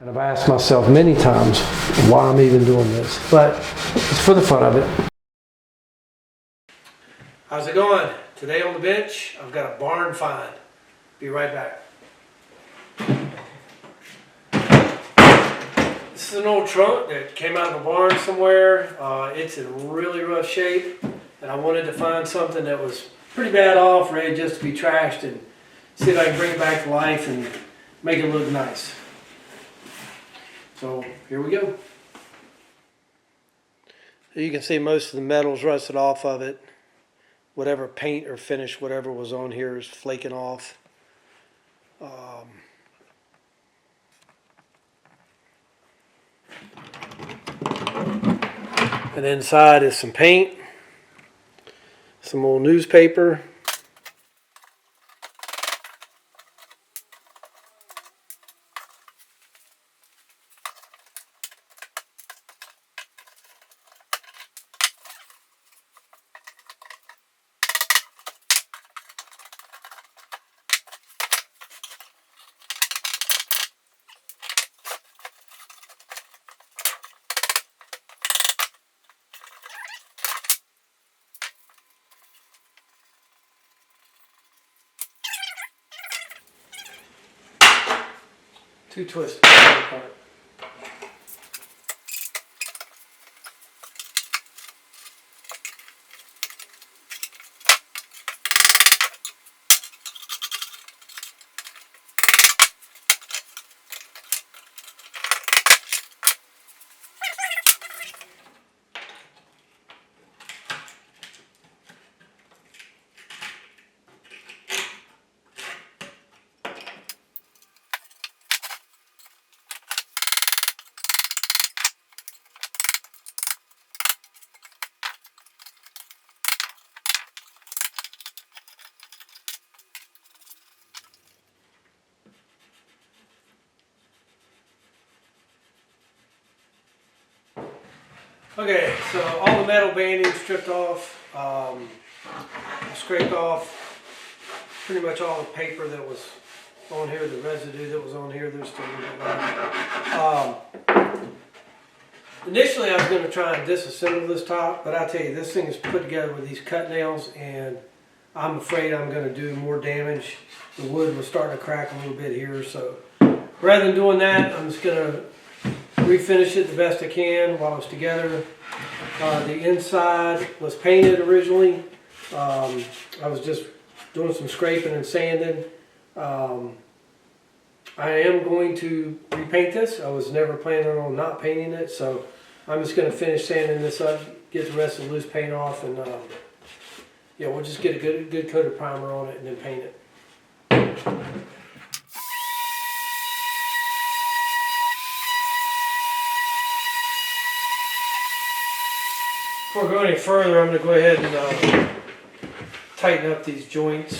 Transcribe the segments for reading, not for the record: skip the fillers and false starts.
And I've asked myself many times why I'm even doing this, but it's for the fun of it. How's it going? Today on the bench, I've got a barn find. Be right back. This is an old trunk that came out of a barn somewhere. It's in really rough shape, and I wanted to find something that was pretty bad off, ready just to be trashed, and see if I can bring it back to life and make it look nice. So here we go. You can see most of the metal's rusted off of it. Whatever paint or finish, whatever was on here is flaking off. And inside is some paint, some old newspaper, two twisted apart. Okay, so all the metal banding stripped off. I scraped off pretty much all the paper that was on here, the residue that was on here. There's still a little bit left. Initially, I was going to try and disassemble this top, but I tell you, this thing is put together with these cut nails, and I'm afraid I'm going to do more damage. The wood was starting to crack a little bit here, so rather than doing that, I'm just going to refinish it the best I can while it's together. The inside was painted originally. I was just doing some scraping and sanding. I am going to repaint this. I was never planning on not painting it, so I'm just going to finish sanding this up, get the rest of the loose paint off, and yeah, we'll just get a good coat of primer on it and then paint it. Before we go any further, I'm going to go ahead and tighten up these joints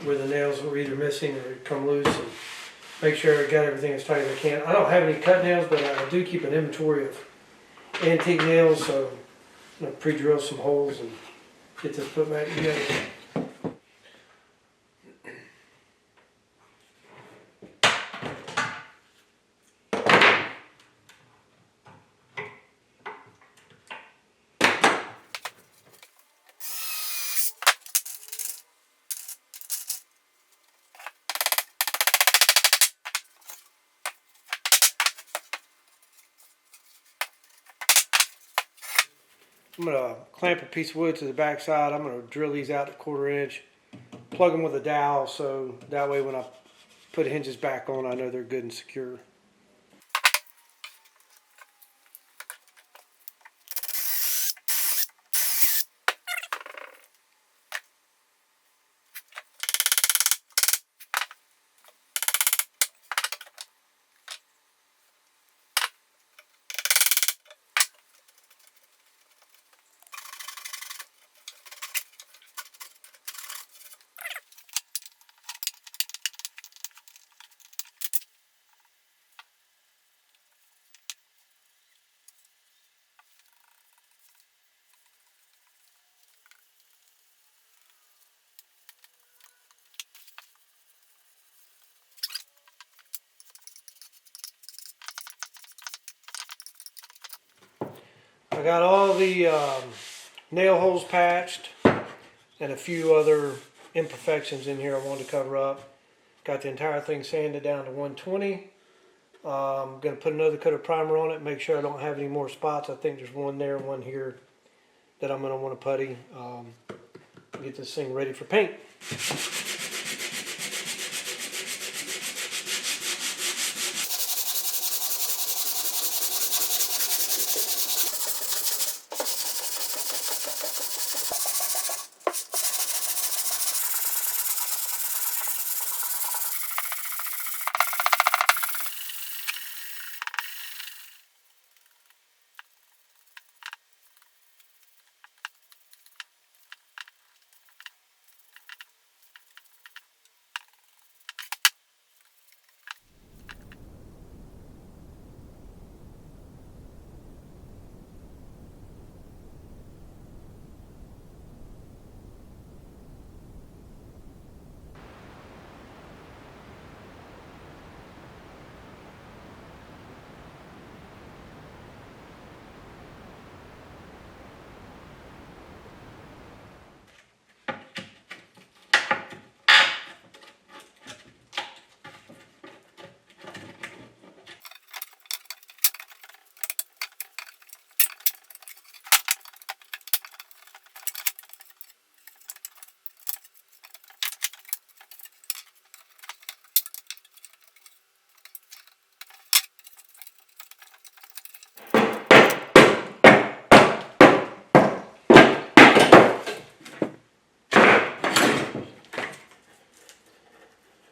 where the nails were either missing or come loose, and make sure I got everything as tight as I can. I don't have any cut nails, but I do keep an inventory of antique nails, so I'm going to pre-drill some holes and get this put back together. I'm going to clamp a piece of wood to the back side. I'm going to drill these out to 1/4 inch, plug them with a dowel, so that way when I put hinges back on, I know they're good and secure. I got all the nail holes patched and a few other imperfections in here I wanted to cover up. Got the entire thing sanded down to 120. I'm going to put another coat of primer on it, make sure I don't have any more spots. I think there's one there, one here that I'm going to want to putty. Get this thing ready for paint.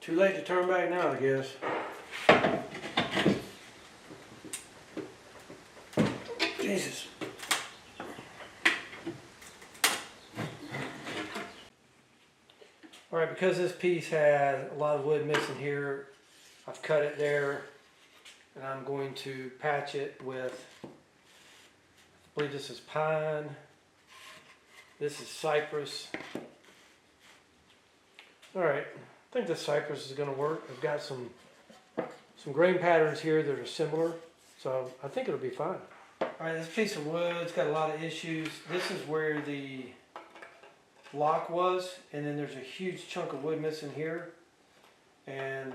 Too late to turn back now, I guess. Jesus. Alright, because this piece had a lot of wood missing here, I've cut it there, and I'm going to patch it with, I believe this is pine, this is cypress. Alright, I think this cypress is going to work. I've got some grain patterns here that are similar, so I think it'll be fine. Alright, this piece of wood's got a lot of issues. This is where the lock was, and then there's a huge chunk of wood missing here, and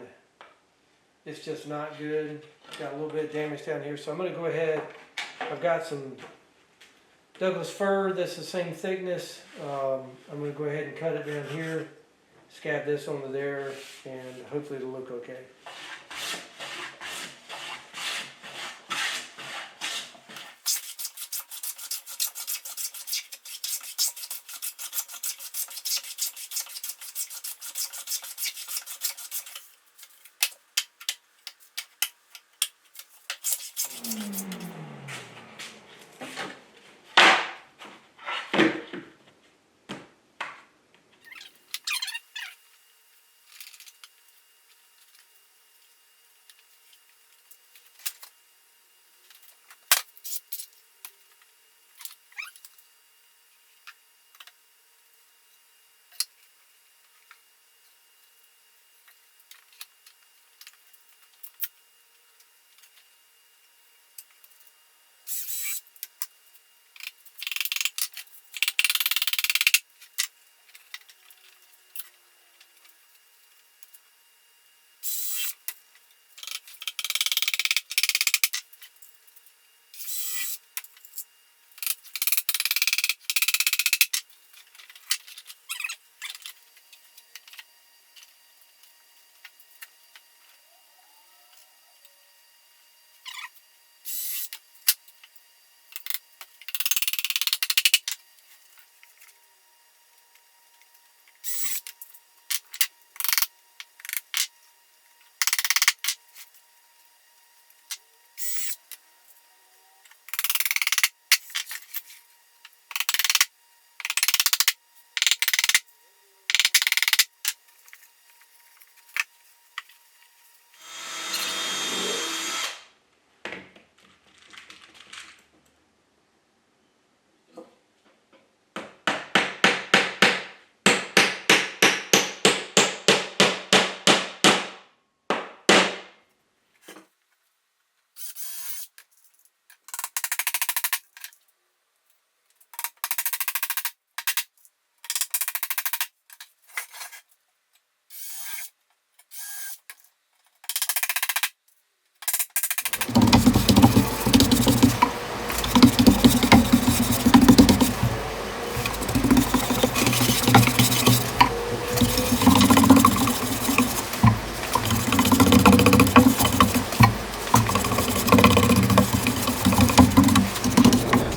it's just not good. Got a little bit of damage down here, so I'm going to go ahead. I've got some Douglas fir that's the same thickness. I'm going to go ahead and cut it down here, scab this onto there, and hopefully it'll look okay.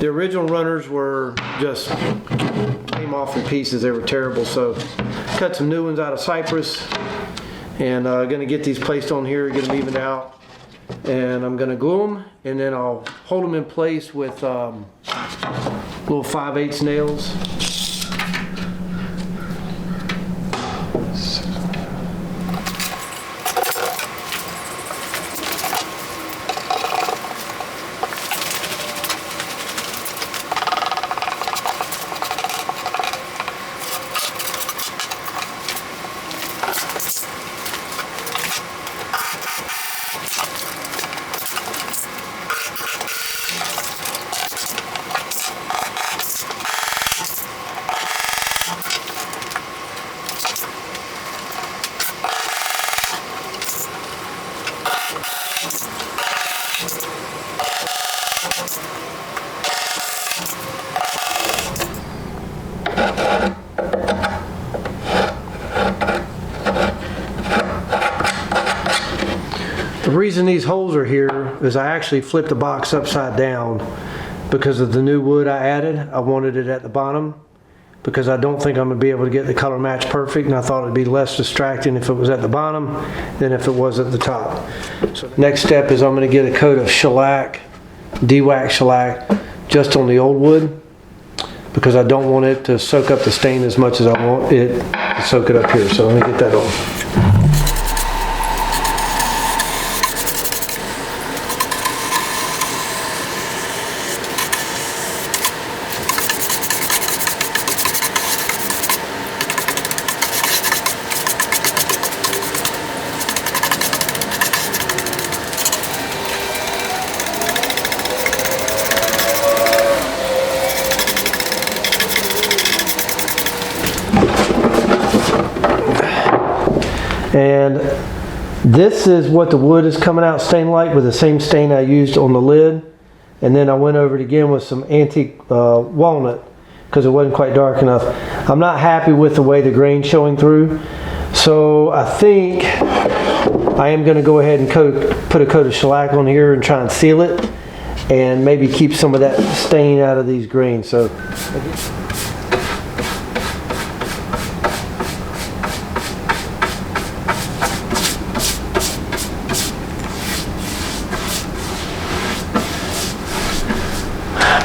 The original runners were just came off in pieces. They were terrible. So cut some new ones out of cypress, and gonna get these placed on here, get them evened out, and I'm gonna glue them, and then I'll hold them in place with little 5/8 nails. The reason these holes are here is I actually flipped the box upside down because of the new wood I added. I wanted it at the bottom because I don't think I'm going to be able to get the color match perfect, and I thought it'd be less distracting if it was at the bottom than if it was at the top. So next step is I'm going to get a coat of shellac, de-wax shellac, just on the old wood, because I don't want it to soak up the stain as much as I want it to soak it up here. So let me get that on. And this is what the wood is coming out stained like, with the same stain I used on the lid. And then I went over it again with some antique walnut because it wasn't quite dark enough. I'm not happy with the way the grain's showing through. So I think I am going to go ahead and put a coat of shellac on here and try and seal it, and maybe keep some of that stain out of these grains. So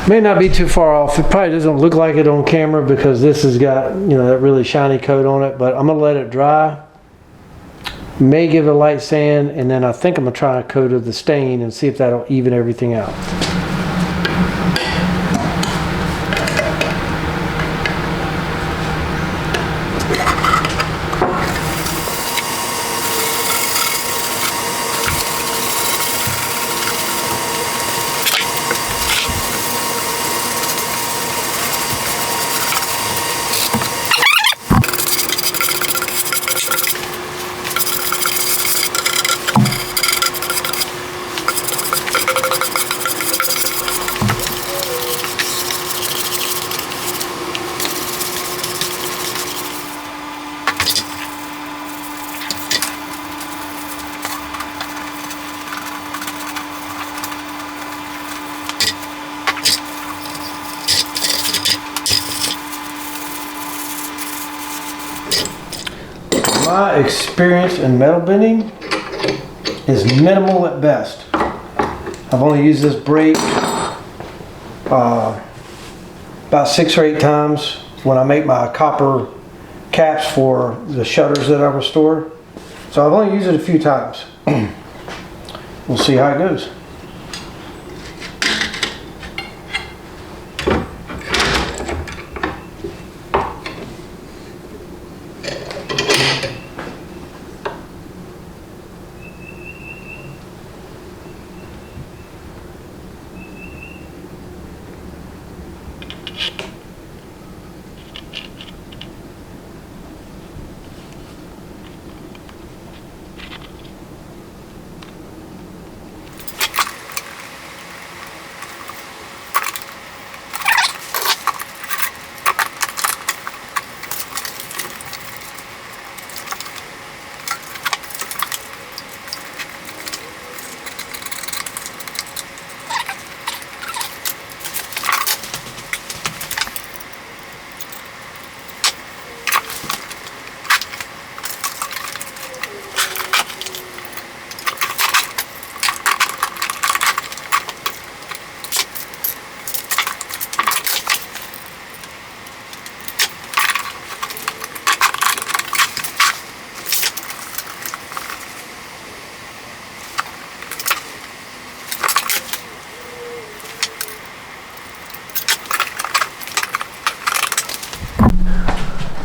may not be too far off. It probably doesn't look like it on camera because this has got, you know, that really shiny coat on it, but I'm gonna let it dry. May give it a light sand, and then I think I'm gonna try a coat of the stain and see if that'll even everything out. My experience in metal bending is minimal at best. I've only used this brake about 6 or 8 times when I make my copper caps for the shutters that I restore. So I've only used it a few times. We'll see how it goes.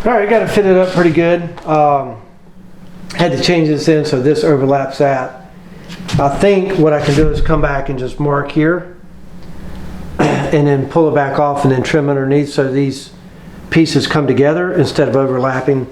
All right, got it fitted up pretty good. Had to change this in so this overlaps that. I think what I can do is come back and just mark here and then pull it back off and then trim underneath so these pieces come together instead of overlapping.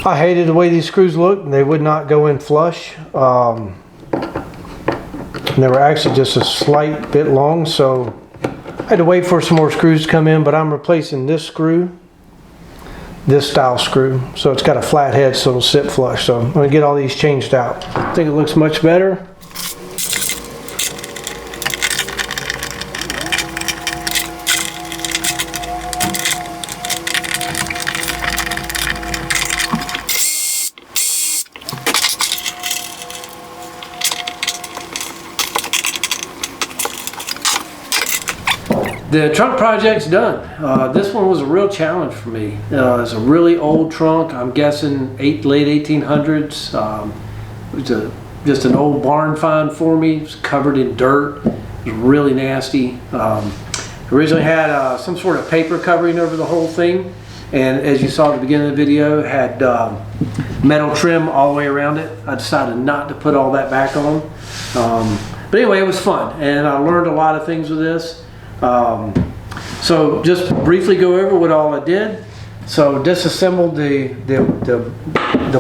I hated the way these screws looked, and they would not go in flush. And they were actually just a slight bit long, so I had to wait for some more screws to come in, but I'm replacing this screw, this style screw. So it's got a flat head so it'll sit flush. So I'm going to get all these changed out. I think it looks much better. The trunk project's done. This one was a real challenge for me. It's a really old trunk. I'm guessing late 1800s. It was just an old barn find for me. It was covered in dirt. It was really nasty. Originally had some sort of paper covering over the whole thing. And as you saw at the beginning of the video, it had metal trim all the way around it. I decided not to put all that back on. But anyway, it was fun. And I learned a lot of things with this. So just briefly go over what all I did. So disassembled the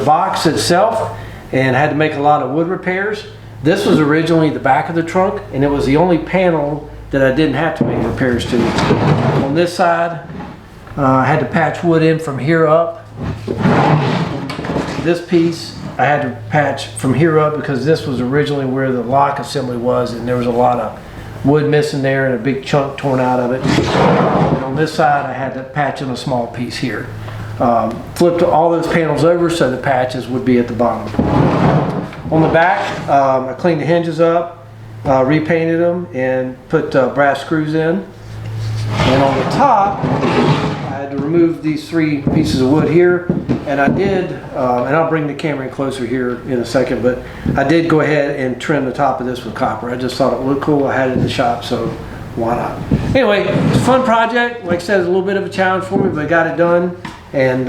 box itself and had to make a lot of wood repairs. This was originally the back of the trunk, and it was the only panel that I didn't have to make repairs to. On this side, I had to patch wood in from here up. This piece I had to patch from here up because this was originally where the lock assembly was, and there was a lot of wood missing there and a big chunk torn out of it. And on this side I had to patch in a small piece here. Flipped all those panels over so the patches would be at the bottom. On the back, I cleaned the hinges up, repainted them, and put brass screws in. And on the top, I had to remove these 3 pieces of wood here, and I did, and I'll bring the camera in closer here in a second, but I did go ahead and trim the top of this with copper. I just thought it looked cool. I had it in the shop, so why not? Anyway, it's a fun project. Like I said, it's a little bit of a challenge for me, but I got it done, and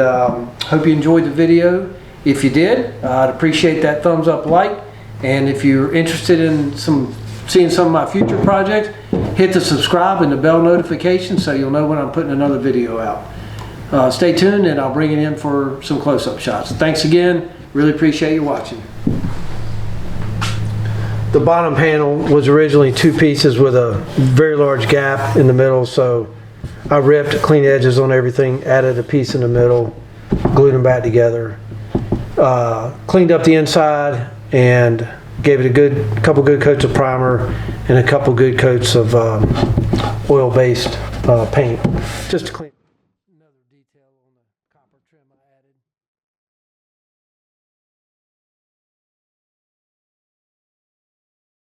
hope you enjoyed the video. If you did, I'd appreciate that thumbs up like, and if you're interested in seeing some of my future projects, hit the subscribe and the bell notification so you'll know when I'm putting another video out. Stay tuned and I'll bring it in for some close-up shots. Thanks again. Really appreciate you watching. The bottom panel was originally 2 pieces with a very large gap in the middle, so I ripped clean edges on everything, added a piece in the middle, glued them back together, cleaned up the inside, and gave it a couple good coats of primer and a couple good coats of oil-based paint, just to clean.